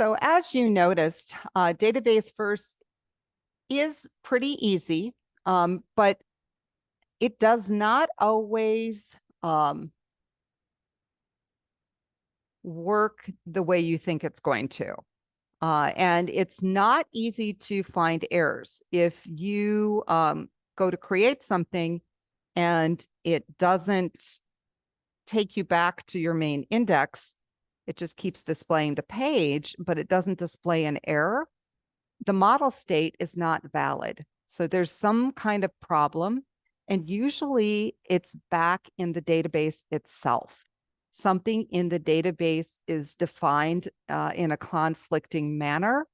So as you noticed, database first is pretty easy, but it does not always work the way you think it's going to. And it's not easy to find errors. If you go to create something and it doesn't take you back to your main index, it just keeps displaying the page, but it doesn't display an error, the model state is not valid. So there's some kind of problem, and usually it's back in the database itself. Something in the database is defined in a conflicting manner.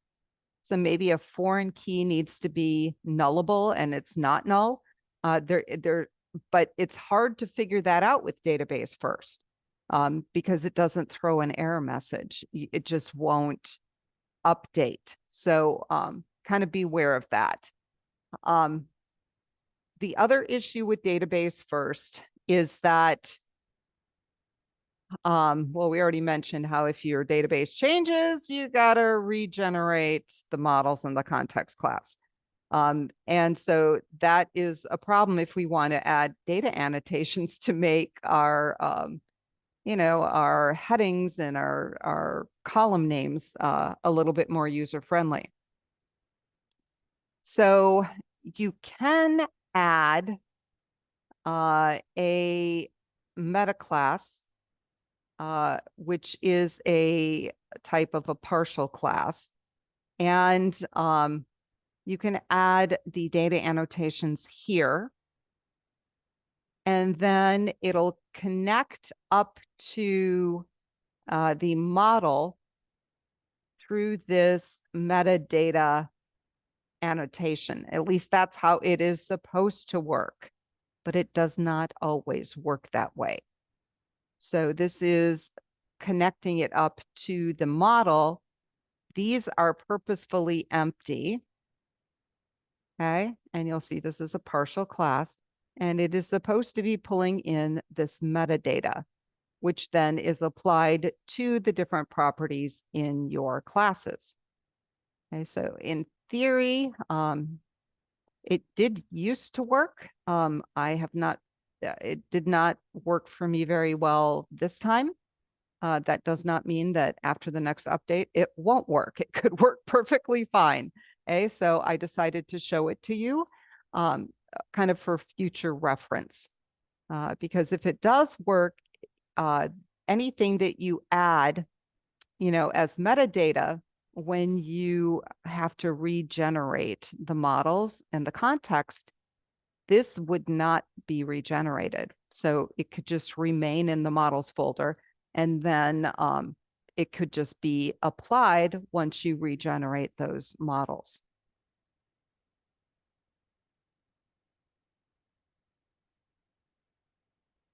So maybe a foreign key needs to be nullable and it's not null. But it's hard to figure that out with database first because it doesn't throw an error message. It just won't update. So kind of beware of that. The other issue with database first is that, well, we already mentioned how if your database changes, you got to regenerate the models in the context class. And so that is a problem if we want to add data annotations to make our, our headings and our column names a little bit more user-friendly. So you can add a meta class, which is a type of a partial class. And you can add the data annotations here. And then it'll connect up to the model through this metadata annotation. At least that's how it is supposed to work, but it does not always work that way. So this is connecting it up to the model. These are purposefully empty. Okay, and you'll see this is a partial class, and it is supposed to be pulling in this metadata, which then is applied to the different properties in your classes. Okay, so in theory, it did used to work. It did not work for me very well this time. That does not mean that after the next update, it won't work. It could work perfectly fine. Okay, so I decided to show it to you kind of for future reference. Because if it does work, anything that you add, as metadata, when you have to regenerate the models and the context, this would not be regenerated. So it could just remain in the models folder, and then it could just be applied once you regenerate those models.